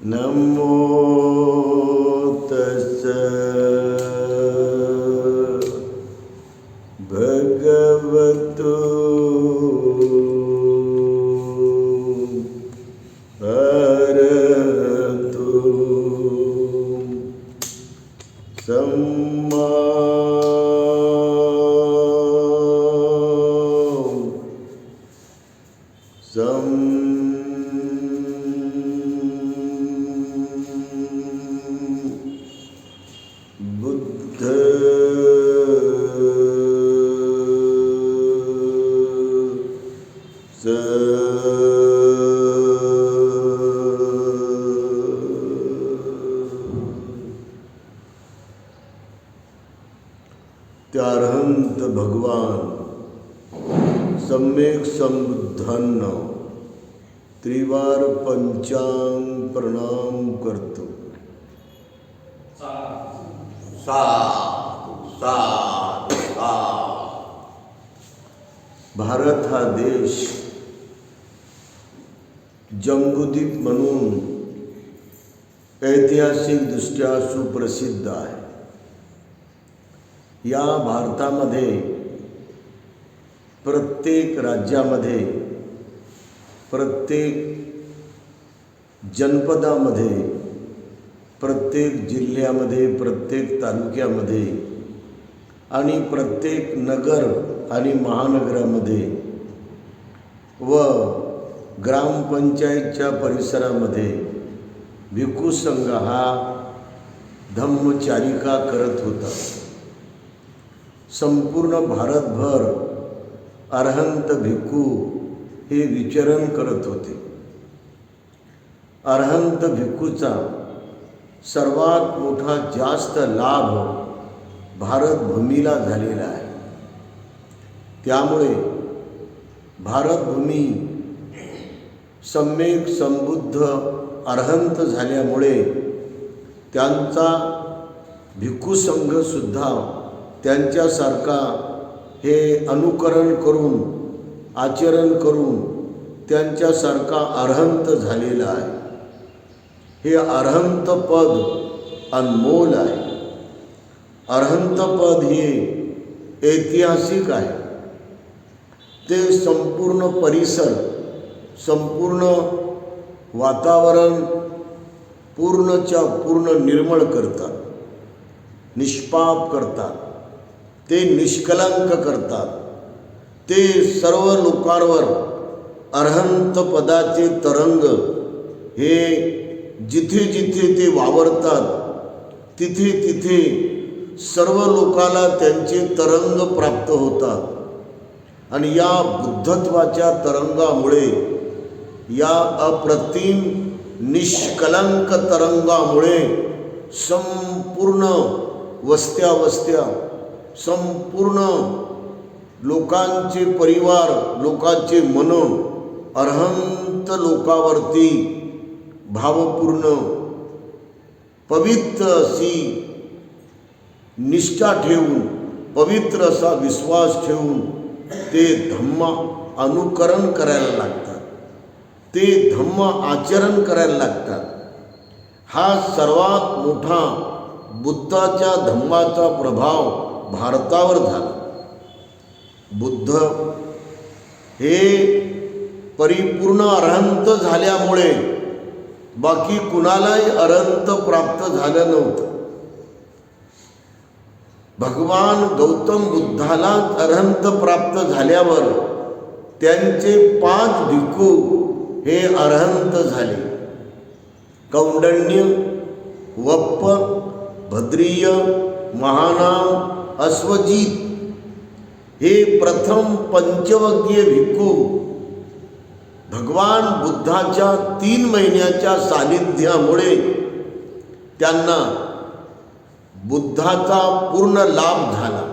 नमो तस्स भगवतो अरहतो सम्मा बुद्ध त्यारहंत भगवान सम्यक संबुद्धांना त्रिवार पंचांग प्रणाम करतो. भारत हा देश जम्बूद्वीप म्हणून ऐतिहासिकदृष्ट्या सुप्रसिद्ध आहे. या भारतामध्ये प्रत्येक राज्यामध्ये, प्रत्येक जनपदामध्ये, प्रत्येक जिल्ह्यामध्ये, प्रत्येक तालुक्यामध्ये आणि प्रत्येक नगर आणि महानगरामध्ये व ग्रामपंचायतच्या परिसरामध्ये भिक्खू संघ हा धम्मचारिका करत होता. संपूर्ण भारतभर अरहंत भिक्खू हे विचरण करत होते. अरहंत भिक्खूचा सर्वात मोठा जास्त लाभ भारतभूमीला झालेला आहे. त्यामुळे भारतभूमी सम्यक संबुद्ध अरहंत झाल्यामुळे त्यांचा भिक्खू संघसुद्धा त्यांच्यासारखा हे अनुकरण करून, आचरण करून त्यांच्यासारखा अरहंत झालेला आहे. हे अरहंत पद अनमोल आहे. अरहंत पद हे ऐतिहासिक आहे. ते संपूर्ण परिसर, संपूर्ण वातावरण पूर्णच्या पूर्ण निर्मळ करतात, निष्पाप करतात, ते निष्कलंक करतात. ते सर्व लोकांवर अरहंत पदाचे तरंग हे जिथे जिथे ते वावरतात तिथे तिथे सर्व लोकाला त्यांचे तरंग प्राप्त होतात. आणि या बुद्धत्वाच्या तरंगामुळे, या अप्रतिम निष्कलंक तरंगामुळे संपूर्ण वस्त्या, संपूर्ण लोकांचे परिवार, लोकांचे मन अरहंत लोकावरती भावपूर्ण पवित्र अशी निष्ठा ठेवून, पवित्र असा विश्वास ठेवून ते धम्म अनुकरण करायला लागतात, ते धम्म आचरण करायला लागतात. हा सर्वात मोठा बुद्धाच्या धम्माचा प्रभाव भारतावर झाला. बुद्ध हे परिपूर्ण अरहंत झाल्यामुळे बाकी कुणालाही अरहंत प्राप्त झालं नव्हतं. भगवान गौतम बुद्धाला अरहंत प्राप्त झाल्यावर त्यांचे 5 भिक्खू हे अरहंत झाले. कौंडण्य, वप्प, भद्रीय, महानाम, अश्वजित हे प्रथम पंचवग्नीय भिक्खू भगवान बुद्धाच्या 3 महिन्याच्या सानिध्यामुळे त्यांना बुद्धाचा पूर्ण लाभ झाला.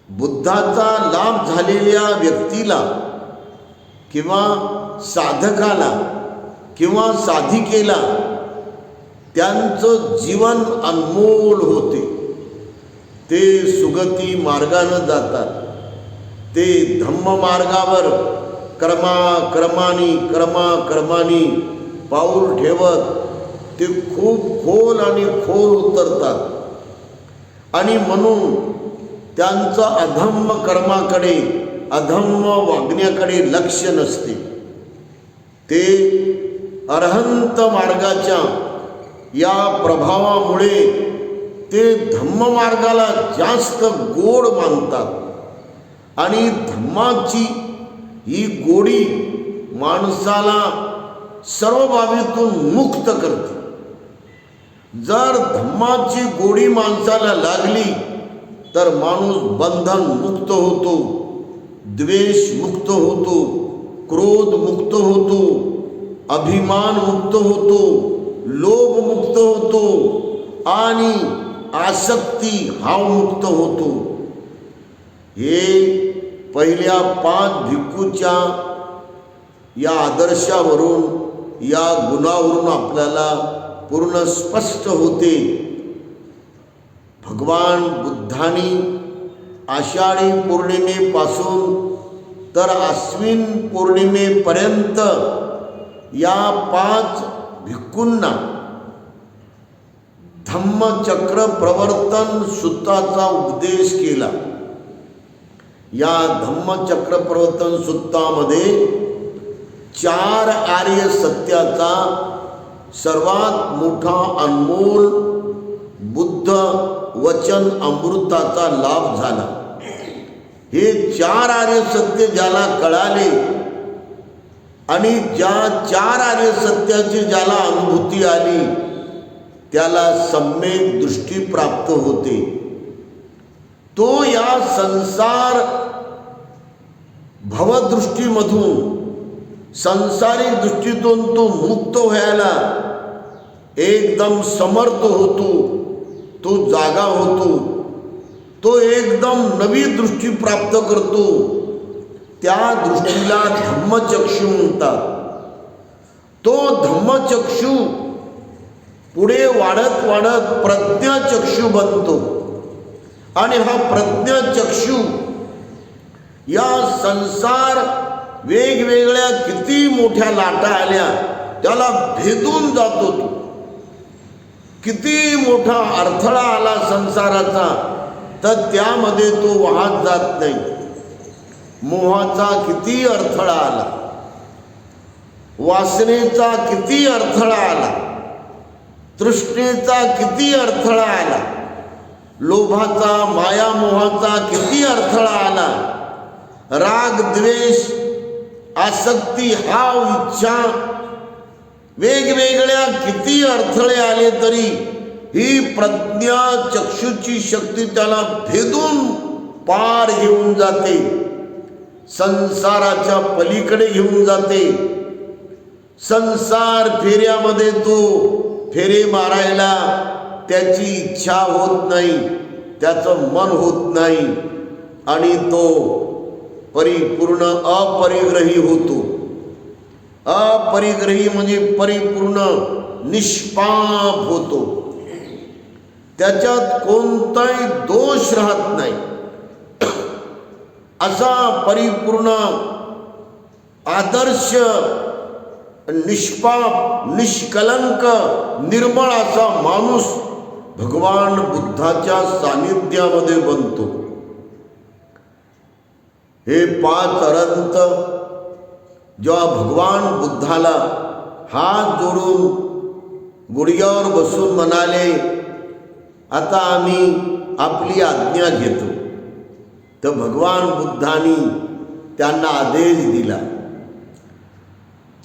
बुद्धाचा लाभ झालेल्या व्यक्तीला किंवा साधकाला किंवा साधिकेला त्यांचं जीवन अनमोल होते. ते सुगती मार्गाने जातात. ते धम्म मार्गावर कर्माक्रमानी पाऊल ठेवत ते खूप खोल आणि खोल उतरतात आणि म्हणून त्यांचं अधम्म कर्माकडे, अधम्म वागण्याकडे लक्ष नसते. ते अरहंत मार्गाच्या या प्रभावामुळे ते धम्म मार्गाला जास्त गोड मानतात आणि धम्माची ही गोडी माणसाला सर्व बाबीतून मुक्त करते. जर धम्माची गोडी माणसाला लागली तर माणूस बंधन मुक्त होतो, द्वेष मुक्त होतो, क्रोध मुक्त होतो, अभिमान मुक्त होतो, लोभ मुक्त होतो आणि आसक्ती हाव मुक्त होतो. हे पहिल्या 5 भिक्खूच्या या आदर्शावरून, या गुणावरून आपल्याला पूर्ण स्पष्ट होते. भगवान बुद्धांनी आषाढी पौर्णिमेपासून तर आश्विन पौर्णिमेपर्यंत या 5 भिक्खूंना धम्मचक्र प्रवर्तन सूत्राचा उपदेश केला. या धम्मचक्र प्रवर्तन सूत्रामध्ये 4 आर्य सत्याचा सर्वात मोठा अनमोल बुद्ध वचन अमृताचा लाभ झाला. हे 4 आर्य सत्य ज्याला कळाले आणि ज्या 4 आर्य सत्याची ज्याला अनुभूती आली त्याला सम्यक दृष्टी प्राप्त होते. तो या संसार भवदृष्टीमधून, संसारिक दृष्टीतून तो मुक्त व्हायला एकदम समर्थ होतो, तो जागा होतो, तो एकदम नवी दृष्टी प्राप्त करतो. त्या दृष्टीला धम्मचक्षु म्हणतात. तो धम्मचक्षु पुढे वाढत वाढत प्रज्ञाचक्षु बनतो आणि हा प्रज्ञाचक्षु या संसार वेगवेगळ्या किती मोठ्या लाटा आल्या त्याला भेदून जातो. तो किती मोठा अडथळा आला संसाराचा तर त्यामध्ये तो वाहत जात नाही. मोहाचा किती अडथळा आला, वासनेचा किती अडथळा आला, तृष्णेचा किती अडथळा आला, लोभाचा, माया मोहाचा किती अडथळा आला, राग द्वेष आसक्ती हाव इच्छा वेगवेगळ्या किती अडथळे आले तरी ही प्रज्ञा चक्षुची शक्ती त्याला भेदून पार घेऊन जाते, संसाराच्या पलीकडे घेऊन जाते. संसार फेऱ्यामध्ये तो फेरे मारायला त्याची इच्छा होत नाही, त्याचं मन होत नाही आणि तो परिपूर्ण अपरिग्रही होतो. अपरिग्रही म्हणजे परिपूर्ण निष्पाप होतो. त्याच्यात कोणताही दोष राहत नाही. असा परिपूर्ण आदर्श निष्पाप निष्कलंक निर्मळ असा माणूस भगवान बुद्धाच्या सानिध्यामध्ये बनतो. हे 5 अनंत जेव्हा भगवान बुद्धाला हात जोडून गुडघ्यावर बसून म्हणाले, आता आम्ही आपली आज्ञा घेतो, तर भगवान बुद्धांनी त्यांना आदेश दिला,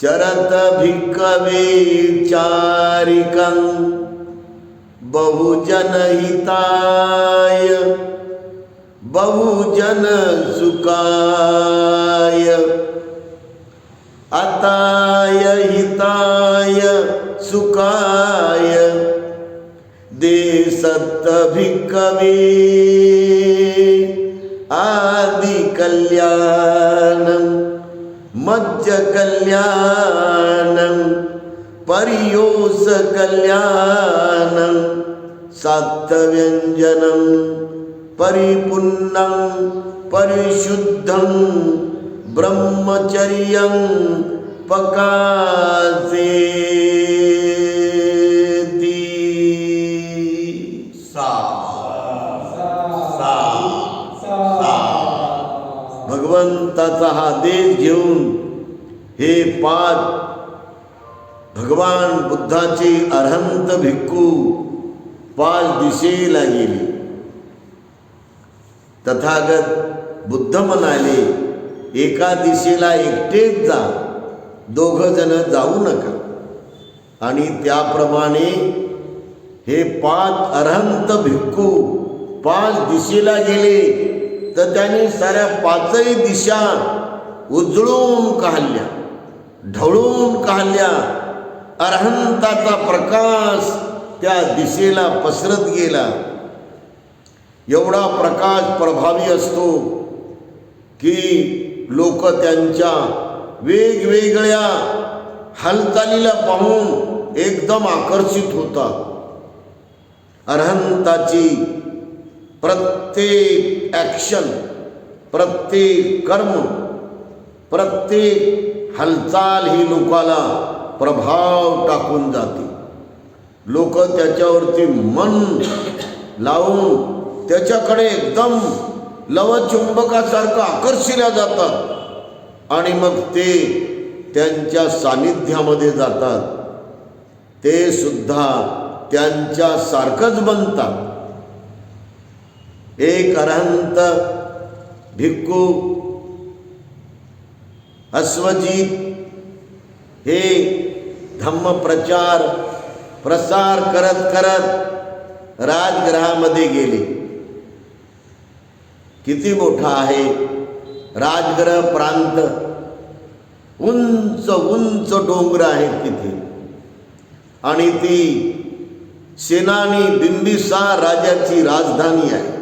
चरत भिक्खवे चारिकं बहुजन हिताय बहुजन सुखाय अताय हिताय सुखाय दे सत्त भिक्खवे आदि कल्याणं मज्ज कल्याणं परियोस कल्याणं सात्तव्यंजनं परिपूर्णं परिशुद्धं ब्रह्मचर्यं पकासे. अरहंताचा हा देश घेऊन हे 5 भगवान बुद्धाचे अरहंत भिक्खू 5 दिशेला गेले. तथागत बुद्ध म्हणाले, एका दिशेला एकटेच जा, 2 जण जाऊ नका. आणि त्याप्रमाणे हे 5 अरहंत भिक्खू 5 दिशेला गेले, तर त्यांनी साऱ्या 5ही दिशा उजळून काढल्या, ढवळून काढल्या. अरहंताचा प्रकाश त्या दिशेला पसरत गेला. एवढा प्रकाश प्रभावी असतो की लोक त्यांच्या वेगवेगळ्या हालचालीला पाहून एकदम आकर्षित होतात. अरहंताची प्रत्येक ॲक्शन, प्रत्येक कर्म, प्रत्येक हालचाल ही लोकाला प्रभाव टाकून जाते. लोक त्याच्यावरती मन लावून त्याच्याकडे एकदम लवचुंबकासारखं आकर्षिल्या जातात आणि मग ते त्यांच्या सानिध्यामध्ये जातात. ते सुद्धा त्यांच्या सारखंच बनतात. एक अरहंत भिक्खू अश्वजित हे धम्म प्रसार करत करत राजगृहामध्ये गेले. किती मोठा आहे राजगृह प्रांत, उंच उंच डोंगर आहेत तिथे. आणि ती सेनानी बिंबिसार राजाची राजधानी आहे.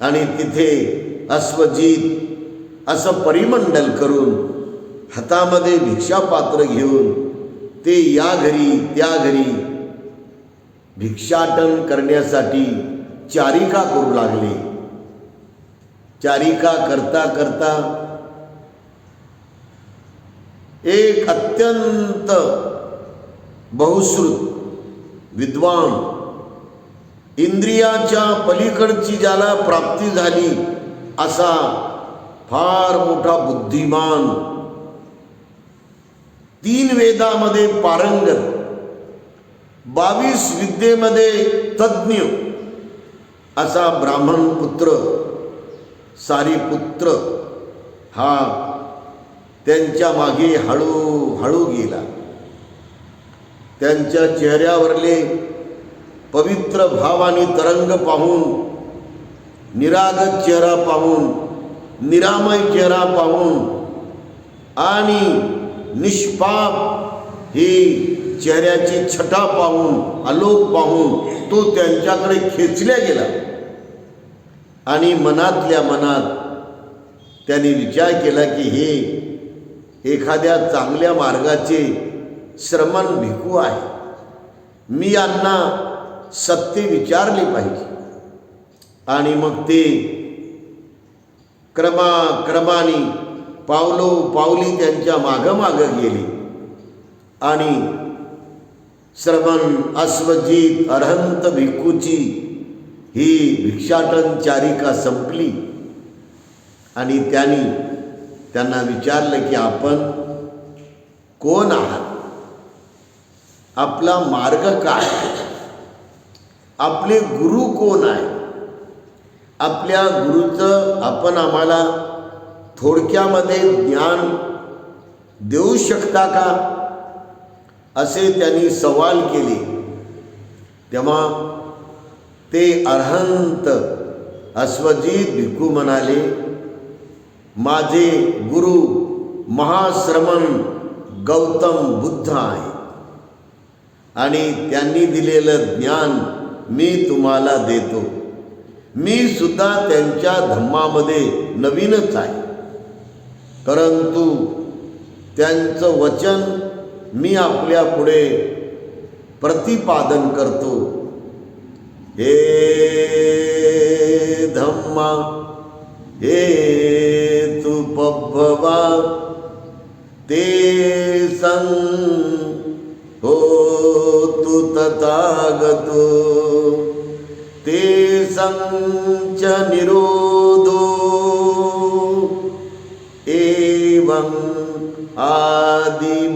आणि तिथे अश्वजित असं परिमंडल करून हातामध्ये भिक्षापात्र घेऊन ते या घरी त्या घरी भिक्षाटन करण्यासाठी चारिका करू लागले. चारिका करता करता एक अत्यंत बहुश्रुत विद्वान, इंद्रियाच्या पलीकडची ज्याला प्राप्ती झाली असा फार मोठा बुद्धिमान, 3 वेदामध्ये पारंगत, 22 विद्येमध्ये तज्ज्ञ असा ब्राह्मण पुत्र सारीपुत्र हा त्यांच्या मागे हळूहळू गेला. त्यांच्या चेहऱ्यावरले पवित्र भाव आणि तरंग पाहून, निरागस चेहरा पाहून, निरामय चेहरा पाहून आणि निष्पाप ही चेहऱ्याची छटा पाहून, आलोक पाहून तो त्यांच्याकडे खेचल्या गेला. आणि मनातल्या मनात त्यांनी विचार केला की हे एखाद्या चांगल्या मार्गाचे श्रमण भिक्खू आहे, मी यांना सत्य विचारले पाहिजे. आणि मग ते क्रमाक्रमाने पावली त्यांच्या मागं गेले. आणि श्रमण अश्वजित अरहंत भिक्खूची ही भिक्षाटन चारिका संपली. आणि त्यांना विचारलं की आपण कोण आहात, आपला मार्ग काय, आपले गुरु कोण आहे, आपल्या गुरुचं आपण आम्हाला थोडक्यामध्ये ज्ञान देऊ शकता का, असे त्यांनी सवाल केले. तेव्हा ते अरहंत अश्वजित भिक्खू म्हणाले, माझे गुरु महाश्रमण गौतम बुद्ध आहे आणि त्यांनी दिलेलं ज्ञान मी तुम्हाला देतो. मी सुद्धा त्यांच्या धम्मामध्ये नवीनच आहे, परंतु त्यांचं वचन मी आपल्या पुढे प्रतिपादन करतो. हे धम्मा हे तू पब्बवा ते संग हो तू तथागतो ते संच निरोधो एवं आदिमासमनो.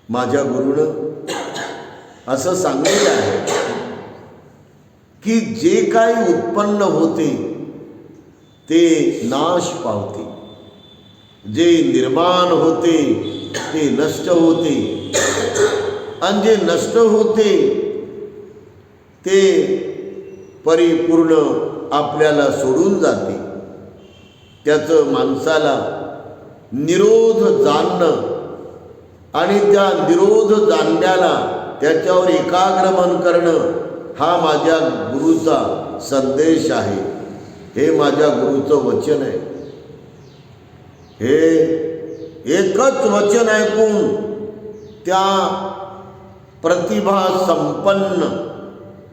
माझ्या गुरुनं असं सांगितलं आहे की जे काही उत्पन्न होते ते नाश पावते, जे निर्माण होते ते नष्ट होते, आणि जे नष्ट होते ते परिपूर्ण आपल्याला सोडून जाते. त्याचं माणसाला निरोध जाणणं आणि त्या निरोध जाणण्याला त्याच्यावर एकाग्रमन करणं हा माझ्या गुरुचा संदेश आहे. हे माझ्या गुरुचं वचन आहे. हे एकच वचन ऐकून त्या प्रतिभा संपन्न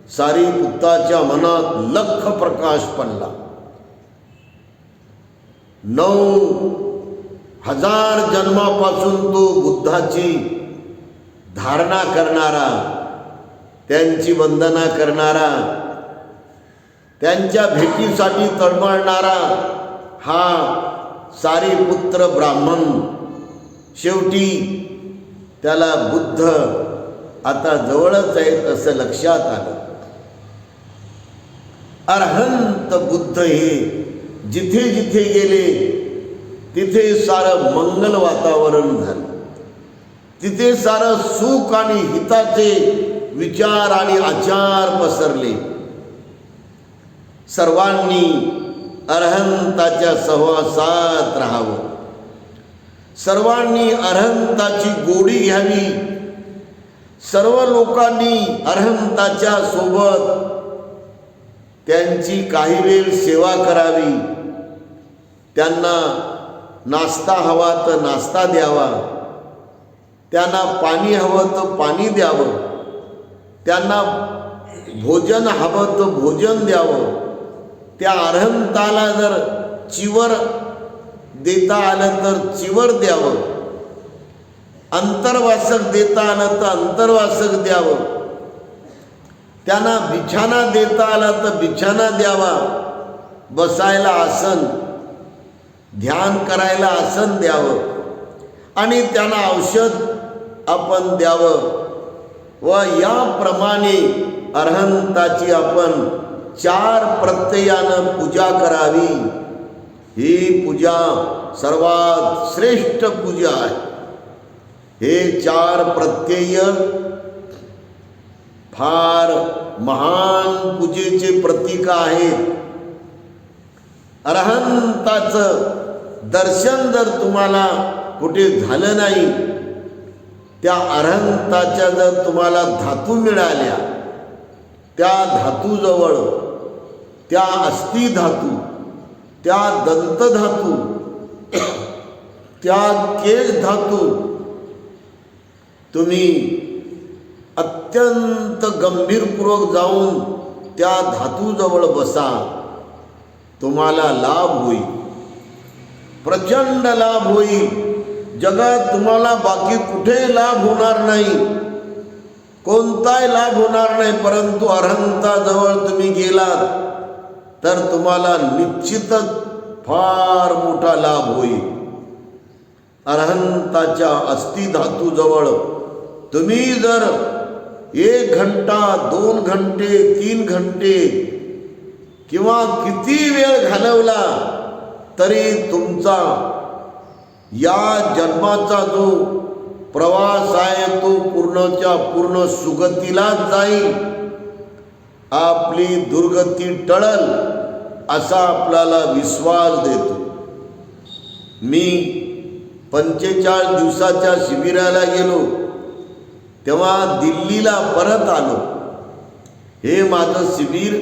सारीपुत्ताच्या मनात लख प्रकाश पडला. 9,000 जन्मापासून तो बुद्धाची धारणा करणारा, त्यांची वंदना करणारा, त्यांच्या भेटीसाठी तळमळणारा हा सारीपुत्र ब्राह्मण शेवटी त्याला बुद्ध आता जवळच आहेत असं लक्षात आलं. अरहंत बुद्ध हे जिथे जिथे गेले तिथे सारं मंगल वातावरण झालं. तिथे सारं सुख आणि हिताचे विचार आणि आचार पसरले. सर्वांनी अरहंताच्या सहवासात राहावं, सर्वांनी अरहंताची गोडी घ्यावी, सर्व लोकांनी अरहंताच्या सोबत त्यांची काही वेळ सेवा करावी. त्यांना नाश्ता हवा तर नाश्ता द्यावा, त्यांना पाणी हवं तर पाणी द्यावं, त्यांना भोजन हवं तर भोजन द्यावं. त्या अरहंताला जर चिवर देता आलं तर चिवर द्यावं, अंतर्वासक देता आलं तर अंतर्वासक द्यावं, त्यांना बिछाना देता आला तर बिछाना द्यावा, बसायला आसन, ध्यान करायला आसन द्यावं, आणि त्यांना औषध आपण द्यावं. व याप्रमाणे अरहंताची आपण 4 प्रत्ययानं पूजा करावी. ही पूजा सर्वात श्रेष्ठ पूजा आहे. हे 4 प्रत्यय फार महान पूजेचे प्रतीक आहेत. अरहंताचं दर्शन जर तुम्हाला कुठे झालं नाही, त्या अरहंताच्या जर तुम्हाला धातू मिळाल्या, त्या धातूजवळ, त्या अस्थि धातू, त्या दंत धातू, त्या केश धातू तुम्ही अत्यंत गंभीरपूर्वक जाऊन त्या धातूजवळ बसा, तुम्हाला लाभ होईल, प्रचंड लाभ होईल. जगात तुम्हाला बाकी कुठे लाभ होणार नाही, कोणताही लाभ होणार नाही, परंतु अरहंताजवळ तुम्ही गेलात तर तुम्हाला निश्चितच फार मोठा लाभ होईल. अरहंताच्या अस्थि धातूजवळ तुम्ही जर 1 घंटा, 2 घंटे, 3 घंटे किंवा किती वेळ घालवला तरी तुमचा या जन्माचा जो प्रवास आहे तो पूर्णच्या पूर्ण सुगतीलाच जाईल. आपली दुर्गती टळल असा आपल्याला विश्वास देतो. मी 45 दिवसाच्या शिबिराला गेलो तेव्हा दिल्लीला परत आलो. हे माझं शिबिर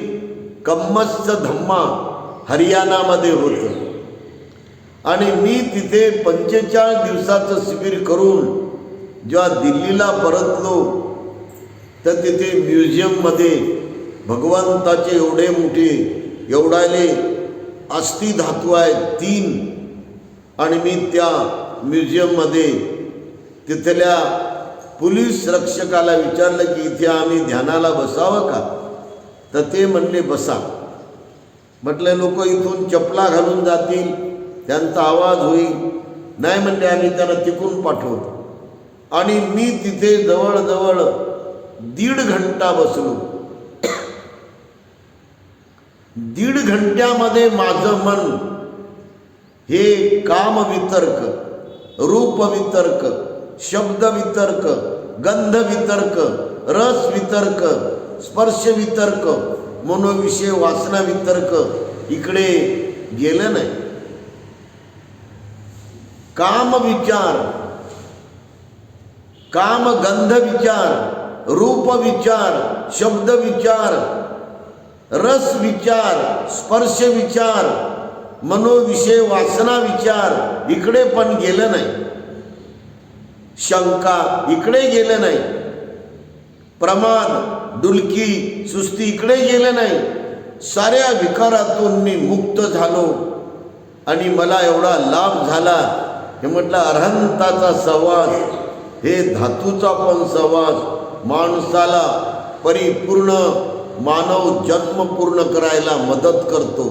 कम्मच्च धम्मा हरियाणामध्ये होतं आणि मी तिथे 45 दिवसाचं शिबिर करून जेव्हा दिल्लीला परतलो तर तिथे म्युझियममध्ये भगवंताचे एवढे मोठे एवढाले अस्थि धातू आहेत 3, आणि मी त्या म्युझियममध्ये तिथल्या पोलीस रक्षकाला विचारलं की इथे आम्ही ध्यानाला बसावं का, तर ते म्हणले बसा. म्हटलं लोक इथून चपला घालून जातील, त्यांचा आवाज होईल. नाही म्हणजे आम्ही त्यांना तिकून पाठवतो. आणि मी तिथे जवळजवळ 1.5 घंटा बसलो. 1.5 घंट्यामध्ये माझं मन हे कामवितर्क, रूपवितर्क, शब्दवितर्क, गंधवितर्क, रसवितर्क, स्पर्शवितर्क, मनोविषय वासनावितर्क इकडे गेलं नाही. कामविचार, कामगंध विचार, रूप विचार, शब्द विचार, रस विचार, स्पर्श विचार, मनोविषय वासना विचार इकडे पण गेलं नाही. शंका इकडे गेलं नाही. प्रमाद, डुलकी, सुस्ती इकडे गेलं नाही. साऱ्या विकारातून मी मुक्त झालो आणि मला एवढा लाभ झाला. हे म्हटलं अरहंताचा सहवास, हे धातूचा पण सहवास माणसाला परिपूर्ण मानव जन्म पूर्ण करायला मदत करतो.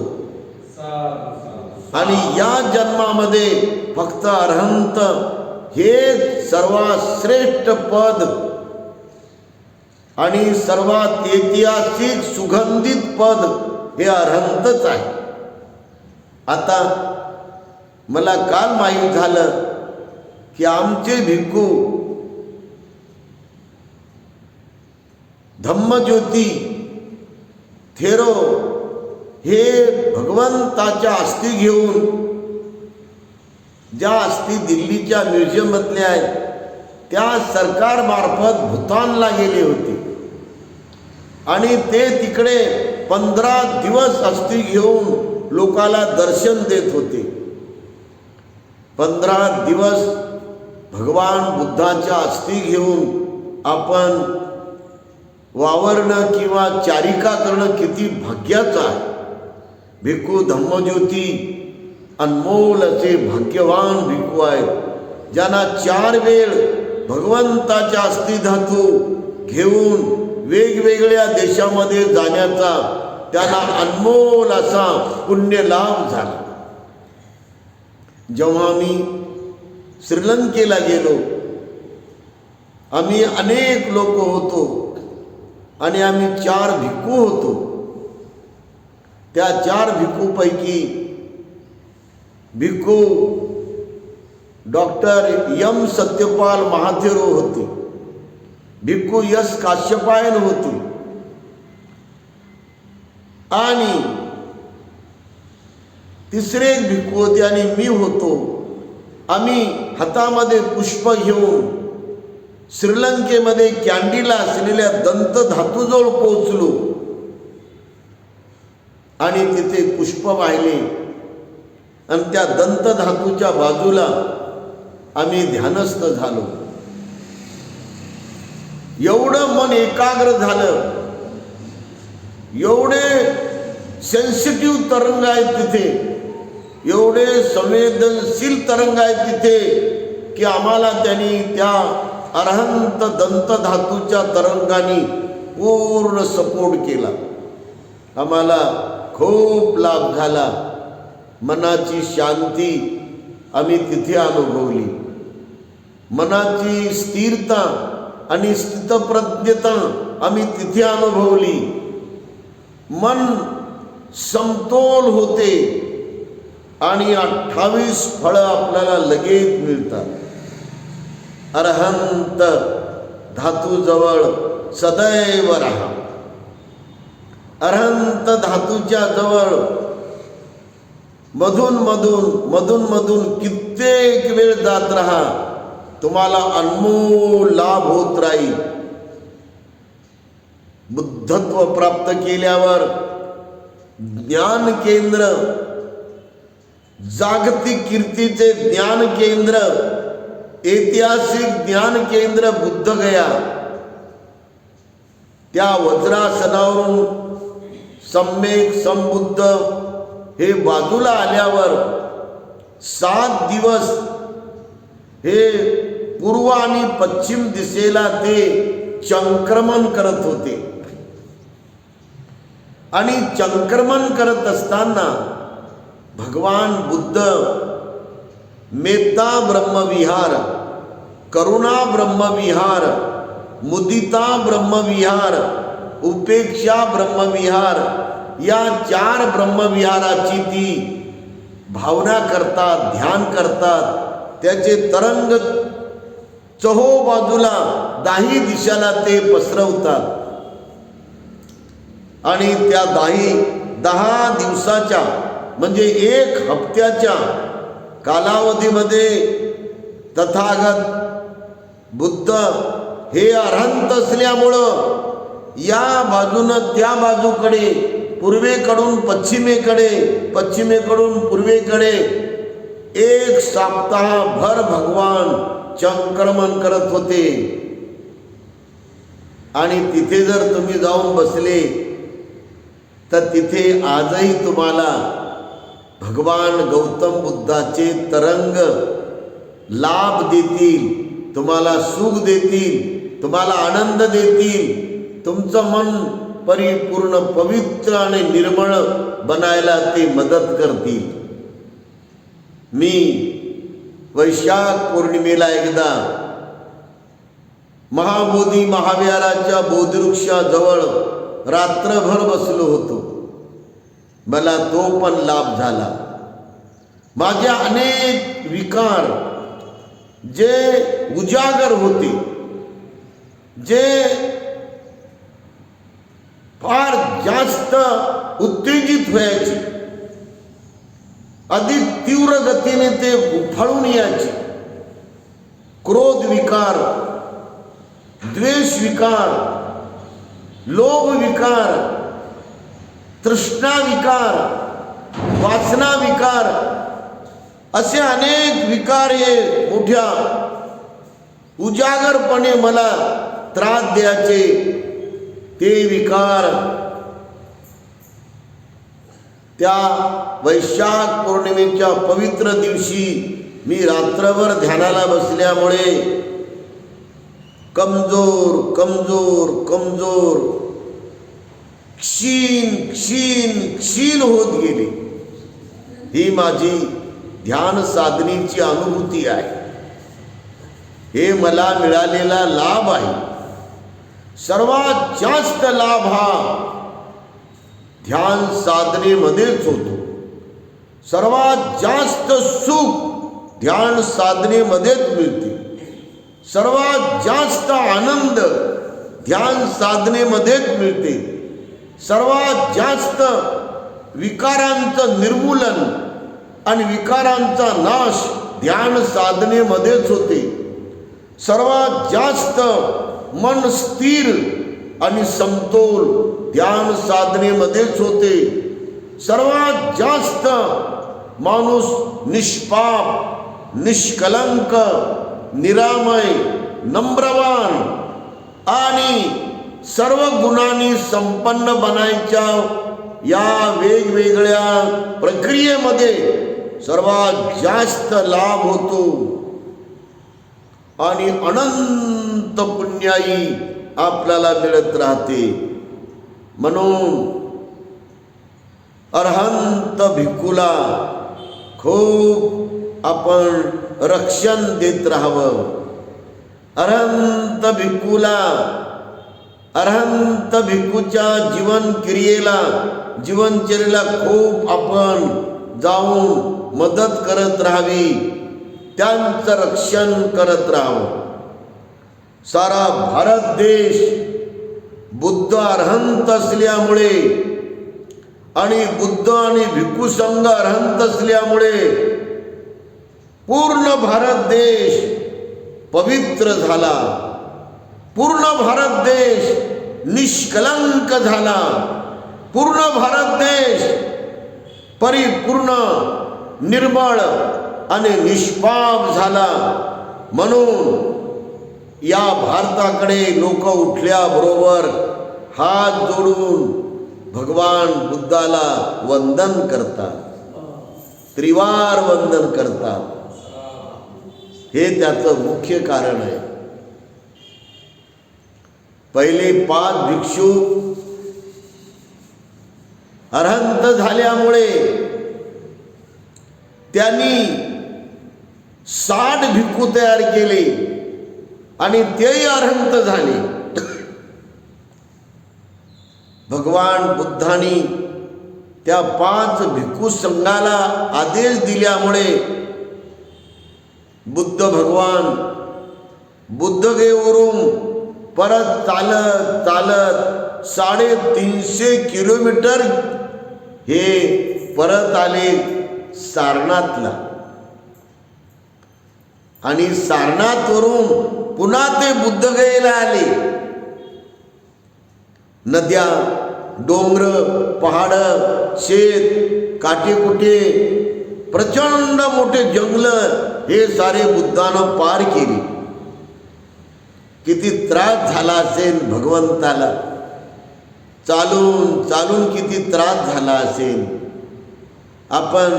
आणि या जन्मामध्ये फक्त अरहंत हे सर्वात श्रेष्ठ पद आणि सर्वात ऐतिहासिक सुगंधित पद हे अरहंतच आहे. आता मला काल माहीत झालं की आमचे भिक्खू धम्मज्योती थेरो हे भगवंताच्या अस्थी घेऊन, ज्या अस्थी दिल्लीच्या म्युझियममधल्या आहेत त्या सरकारमार्फत भूतानला गेले होते आणि ते तिकडे 15 दिवस अस्थी घेऊन लोकाला दर्शन देत होते. 15 दिवस भगवान बुद्धाच्या अस्थी घेऊन आपण वावरणं किंवा चारिका करणं किती भाग्याचं आहे. भिक्खू धम्मज्योती अनमोल असे भाग्यवान भिक्खू आहेत, ज्यांना 4 वेळ भगवंताच्या अस्थी धातू घेऊन वेगवेगळ्या देशामध्ये जाण्याचा त्यांना अनमोल असा पुण्य लाभ झाला. जेव्हा आम्ही श्रीलंकेला गेलो, आम्ही अनेक लोक होतो आणि आम्ही 4 भिक्खू होतो. त्या 4 भिक्खूपैकी भिक्खू डॉक्टर एम सत्यपाल महाथेरो होते, भिक्खू एस काश्यपायन होते आणि तिसरे एक भिक्खू होते आणि मी होतो. आम्ही हातामध्ये पुष्प घेऊन श्रीलंकेमध्ये कॅन्डीला असलेल्या दंत धातूजवळ पोहोचलो आणि तिथे पुष्प वाहिले आणि त्या दंत धातूच्या बाजूला आम्ही ध्यानस्थ झालो. एवढं मन एकाग्र झालं, एवढे सेन्सिटिव्ह तरंग आहेत तिथे, एवढे संवेदनशील तरंग आहेत तिथे की आम्हाला त्यांनी त्या अरहंत दंत धातूच्या तरंगाने पूर्ण सपोर्ट केला. आम्हाला खूप लाभ झाला. मनाची शांती आम्ही तिथे अनुभवली, मनाची स्थिरता आणि स्थितप्रज्ञता आम्ही तिथे अनुभवली. मन समतोल होते आणि 28 फळं आपल्याला लगेच मिळतात. अरहंत धातूजवळ सदैव राहा. अरहंत धातूच्या जवळ मधून मधून कित्येक वेळ जात राहा, तुम्हाला अनमोल लाभ होत राहील. बुद्धत्व प्राप्त केल्यावर ज्ञान केंद्र, जागतिक कीर्तीचे ज्ञान केंद्र, ऐतिहासिक ज्ञान केंद्र बुद्धगया, त्या वज्रासनावरून सम्यक संबुद्ध हे बाजूला आल्यावर 7 दिवस हे पूर्व आणि पश्चिम दिशेला ते चंक्रमण करत होते. आणि संक्रमण करत असताना भगवान बुद्ध मेत्ता ब्रह्मविहार, करुणा ब्रह्मविहार, मुदिता ब्रह्मविहार, उपेक्षा ब्रह्मविहार या 4 ब्रह्मविहाराची ती भावना करतात, ध्यान करतात. त्याचे तरंग चहो बाजूला 10 दिशाला ते पसरवतात आणि त्या 10 दिवसाच्या म्हणजे 1 हप्त्याच्या कालावधीमध्ये तथागत बुद्ध हे अरहंत असल्यामुळं या बाजूनं त्या बाजूकडे, पूर्वेकडून पश्चिमेकडे, पश्चिमेकडून पूर्वेकडे 1 सप्ताहभर भगवान संक्रमण करत होते. आणि तिथे जर तुम्ही जाऊन बसले तर तिथे आजही तुम्हाला भगवान गौतम बुद्धाचे तरंग लाभ देतील, तुम्हाला सुख देतील, तुम्हाला आनंद देतील, तुमचं मन परिपूर्ण पवित्र आणि निर्मळ बनायला ते मदत करतील. मी वैशाख पौर्णिमेला एकदा महाबोधी महाविहाराच्या बोधिवृक्षाजवळ रात्रभर बसलो होतो. मला तो पण लाभ झाला. माझ्या अनेक विकार जे उजागर होते, जे फार जास्त उत्तेजित व्हायचे, अधिक तीव्र गतीने ते उफाळून यायचे, क्रोध विकार, द्वेष विकार, लोभ विकार, तृष्णा विकार, वासना विकार, असे अनेक विकार हे मोठ्या उजागरपणे मला त्रास द्यायचे. ते विकार त्या वैशाख पौर्णिमेच्या पवित्र दिवशी मी रात्रभर ध्यानाला बसल्यामुळे कमजोर कमजोर कमजोर क्षीण क्षीण क्षीण होत गेले. ही माझी ध्यान साधनेची अनुभूती आहे. हे मला मिळालेला लाभ आहे. सर्वात जास्त लाभ हा ध्यान साधनेमध्येच होतो. सर्वात जास्त सुख ध्यान साधनेमध्येच मिळते. सर्वात जास्त आनंद ध्यान साधनेमध्येच मिळते. सर्वात जास्त विकारांचं निर्मूलन आणि विकारांचा नाश ध्यान साधनेमध्येच होते. सर्वात जास्त मन स्थिर आणि समतोल ध्यान साधनेमध्येच होते. सर्वात जास्त माणूस निष्पाप, निष्कलंक, निरामय, नम्रवान आणि सर्व गुणांनी संपन्न बनायच्या या वेगवेगळ्या प्रक्रियेमध्ये सर्वात जास्त लाभ होतो आणि अनंत पुण्याई आपल्याला मिळत राहते. म्हणून अरहंत भिक्खूला खूप आपण रक्षण देत राहावं. अरहंत भिक्खूला, अरहंत भिक्खूच्या जीवन क्रियेला, जीवनचर्येला खूप आपण जाऊन मदत करत राहावी, त्यांचं रक्षण करत राहावं. सारा भारत देश बुद्ध अरहंत असल्यामुळे आणि बुद्ध आणि भिक्खू संघ अरहंत असल्यामुळे पूर्ण भारत देश पवित्र झाला. पूर्ण भारत देश निष्कलंक झाला. पूर्ण भारत देश परिपूर्ण निर्मळ आणि निष्पाप झाला. म्हणून या भारताकडे लोक उठल्याबरोबर हात जोडून भगवान बुद्धाला वंदन करतात, त्रिवार वंदन करतात. हे त्याचं मुख्य कारण आहे. पहिले 5 भिक्षू अरहंत झाल्यामुळे त्यांनी 60 भिक्खू तयार केले आणि तेही अरहंत झाले. भगवान बुद्धांनी त्या 5 भिक्खू संघाला आदेश दिल्यामुळे बुद्ध भगवान बुद्धगयेवरून परत चालत चालत 350 किलोमीटर हे परत आले सारनाथला. आणि सारनाथवरून पुन्हा ते बुद्धगयेला आले. नद्या, डोंगर, पहाड, शेत, काटेकुटे, प्रचंड मोठे जंगल हे सारे बुद्धानं पार केले. किती त्रास झाला असेल भगवंताला, चालून चालून किती त्रास झाला असेल. आपण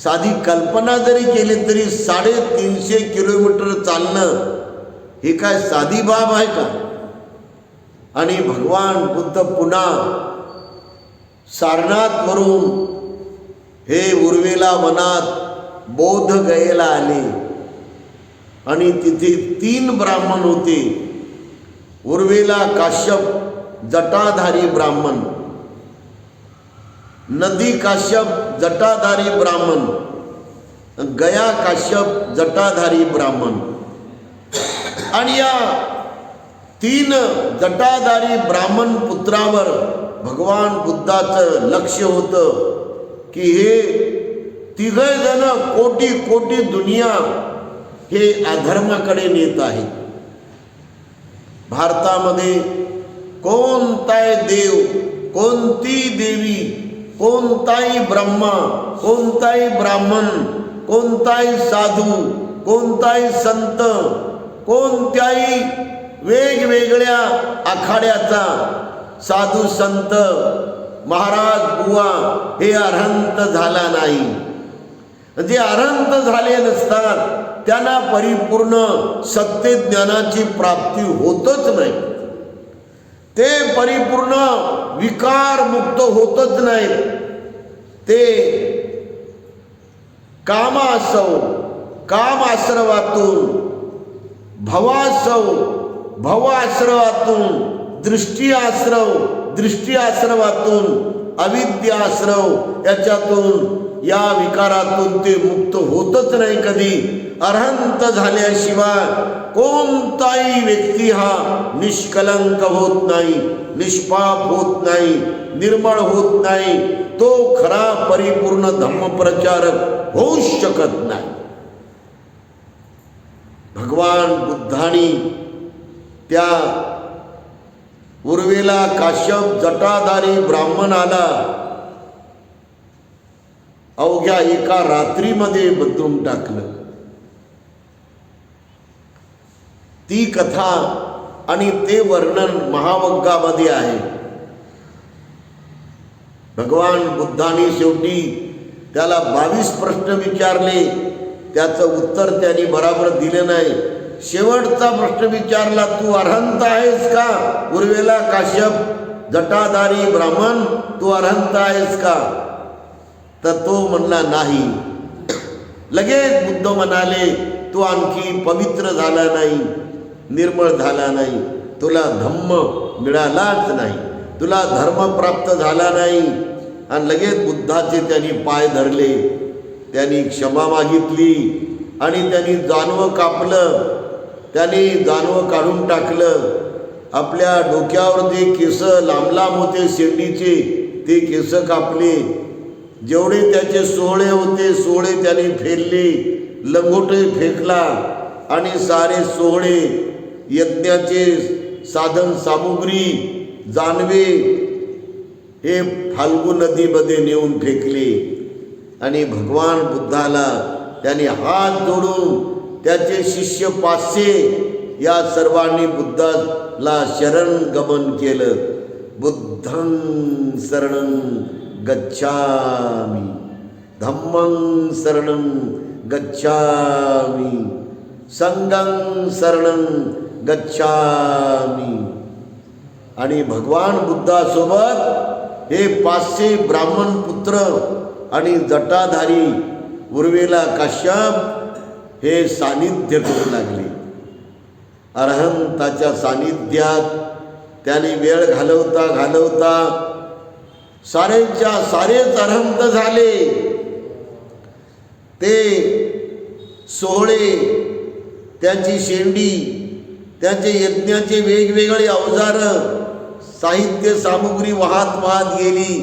साधी कल्पना जरी केली तरी 350 किलोमीटर चालणं हे काय साधी बाब आहे का? आणि भगवान बुद्ध पुन्हा सारनाथवरून हे उर्वेला वनात बौद्ध गयेला आले. आणि तिथे 3 ब्राह्मण होते. उर्वेला काश्यप जटाधारी ब्राह्मण, नदी काश्यप जटाधारी ब्राह्मण, गया काश्यप जटाधारी ब्राह्मण. आणि या 3 जटाधारी ब्राह्मण पुत्रावर भगवान बुद्धाचं लक्ष होतं की हे 3 जण कोटी कोटी दुनिया हे अधर्माकडे नेत आहेत. भारतामध्ये कोणताही देव, कोणती देवी, कोणताही ब्रह्मा, कोणताही ब्राह्मण, कोणताही साधू, कोणताही संत, कोणत्याही वेगवेगळ्या आखाड्याचा साधू संत महाराज बुवा हे अरहंत झाला नाही. जे अरहंत झाले नसतात त्यांना परिपूर्ण सत्य ज्ञानाची प्राप्ती होतच नाही. ते परिपूर्ण विकार मुक्त होतच नाही. ते कामासव, कामाश्रवातून, भवासव, भवाश्रवातून, दृष्टी आश्रव, दृष्टी आश्रवातून, अविद्याश्रव याच्यातून, या विकारातून ते मुक्त होतच नाही कधी. अरहंत झाल्याशिवाय कोणताही व्यक्ती हा निष्कलंक होत नाही, निष्पाप होत नाही, निर्मळ होत नाही. तो खरा परिपूर्ण धम्मप्रचारक होऊ शकत नाही. भगवान बुद्धांनी त्या उर्वेला काश्यप जटाधारी ब्राह्मणाला अवघ्या एका रात्रीमध्ये बदलून टाकलं. ती कथा आणि ते वर्णन महावग्गामध्ये आहे. भगवान बुद्धांनी शेवटी त्याला 22 प्रश्न विचारले, त्याचं उत्तर त्यांनी बराबर दिले नाही. शेवटचा प्रश्न विचारला, तू अरहंत आहेस का? उर्वेला काश्यप जटाधारी ब्राह्मण, तू अरहंत आहेस का? तर तो म्हणला नाही. लगेच बुद्ध म्हणाले, तू आणखी पवित्र झाला नाही, निर्मळ झाला नाही, तुला धम्म मिळालाच नाही, तुला धर्म प्राप्त झाला नाही. आणि लगेच बुद्धाचे त्यांनी पाय धरले, त्यांनी क्षमा मागितली आणि त्यांनी जानवं कापलं, त्यांनी जानवं काढून टाकलं. आपल्या डोक्यावर जे केस लांब लांब होते शेंडीचे ते केस कापले. जेवढे त्याचे सोहळे होते सोहळे त्यांनी फेरले, लंगोटे फेकला आणि सारे सोहळे, यज्ञाचे साधन सामुग्री, जानवे हे फाल्गु नदीमध्ये नेऊन फेकले. आणि भगवान बुद्धाला त्याने हात जोडून त्याचे शिष्य 500 या सर्वांनी बुद्धाला शरण गमन केलं. बुद्धं शरणं गच्छामि, धम्मं शरणं गच्छामि, संघं शरणं गच्छामि. आणि भगवान बुद्धासोबत हे 500 ब्राह्मण पुत्र आणि जटाधारी उर्वेला काश्यप हे सानिध्य करू लागले. अरहंताच्या सानिध्यात त्याने वेळ घालवता घालवता सारेच्या सारेच अरहंत झाले. ते सोहळे, त्यांची शेंडी, त्यांचे यज्ञाचे वेगवेगळे अवजार, साहित्य सामुग्री वाहत वाहत गेली.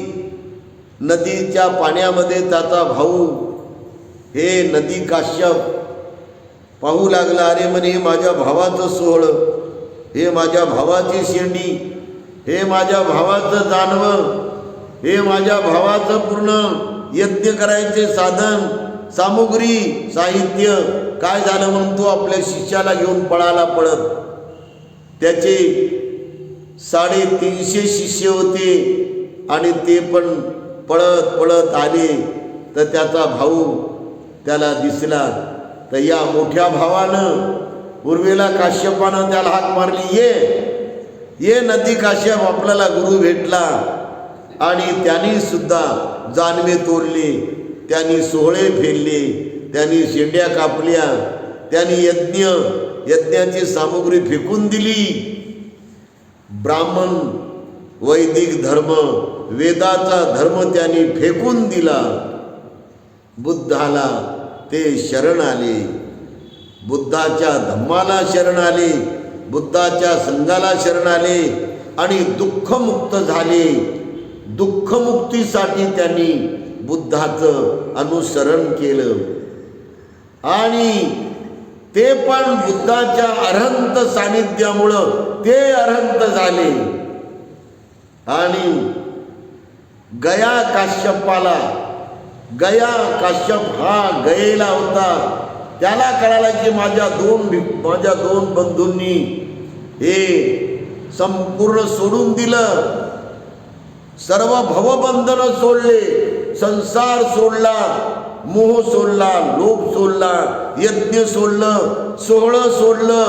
नदीच्या पाण्यामध्ये त्याचा भाऊ हे नदी काश्यप पाहू लागला. अरे म्हणे, हे माझ्या भावाचं सोहळं, हे माझ्या भावाची शेंडी, हे माझ्या भावाचं जानवं, हे माझ्या भावाचं पूर्ण यज्ञ करायचे साधन सामुग्री साहित्य काय झालं म्हणून तो आपल्या शिष्याला घेऊन पळाला पळत. त्याचे 350 शिष्य होते आणि ते पण पळत पळत आले. तर त्याचा भाऊ त्याला दिसला. तर या मोठ्या भावानं उर्वेला काश्यपानं त्याला हाक मारली, ये नदी काश्यप, आपल्याला गुरु भेटला. आणि त्यांनी सुद्धा जानवे तोडले, त्यांनी सोहळे फेडले, त्यांनी शेंड्या कापल्या, त्यांनी यज्ञाची सामुग्री फेकून दिली. ब्राह्मण वैदिक धर्म वेदाचा धर्म त्यांनी फेकून दिला. बुद्धाला ते शरण आले, बुद्धाच्या धम्माला शरण आले, बुद्धाच्या संघाला शरण आले आणि दुःखमुक्त झाले. दुःखमुक्तीसाठी त्यांनी बुद्धाचं अनुसरण केलं आणि ते पण बुद्धाच्या अरहंत सानिध्यामुळं ते अरहंत झाले. आणि गया काश्यप हा गयेला होता. त्याला कळाला की माझ्या दोन बंधूंनी हे संपूर्ण सोडून दिलं, सर्व भवबंधनं सोडले, संसार सोडला, मोह सोडला, लोभ सोडला, यज्ञ सोडलं, सोहळं सोडलं,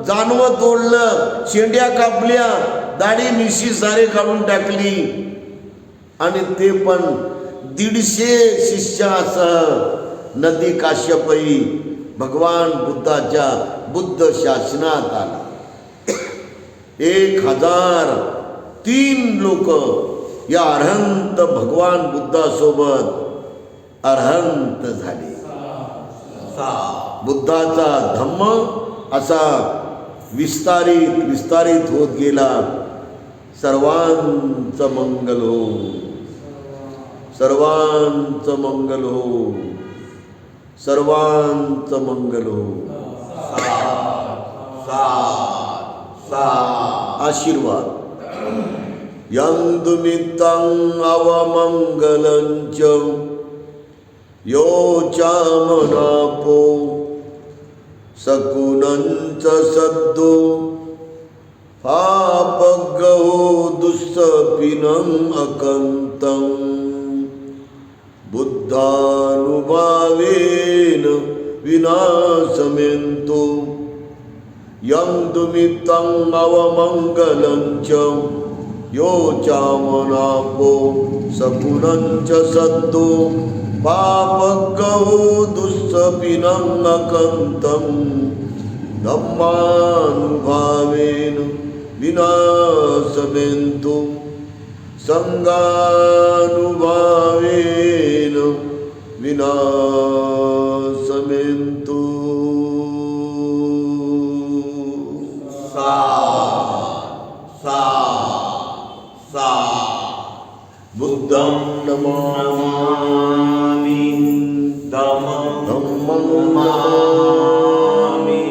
जानवं तोडलं, शेंड्या कापल्या, दाढी मिशी सारे काढून टाकली. आणि ते पण 150 शिष्यासह नदी काश्यपही भगवान बुद्धाच्या बुद्ध शासनात आला. 1003 लोक या अरहंत भगवान बुद्धासोबत अरहंत झाले. बुद्धाचा धम्म असा विस्तारित होत गेला. सर्वांचं मंगल हो, सर्वांचं मंगल हो, सर्वांचं मंगल हो. आशीर्वाद. यंदुमितं अवमंगलंच यो चामनापो सकुनंच सद्दो पापगहो दुस्सपिनं अकंतं बुद्धानुभावेन विनाशमेन्तो. यंदुमितं अवमंगलंच यो चामनापो सकुनंच सद्दो पापगहो दुस्सपिनं अकंतं धम्मानुभावेन विनाशमेन्तु संगानुभावेन विनाशमेन्तु. बुद्धं नमामि, धम्मं नमामि,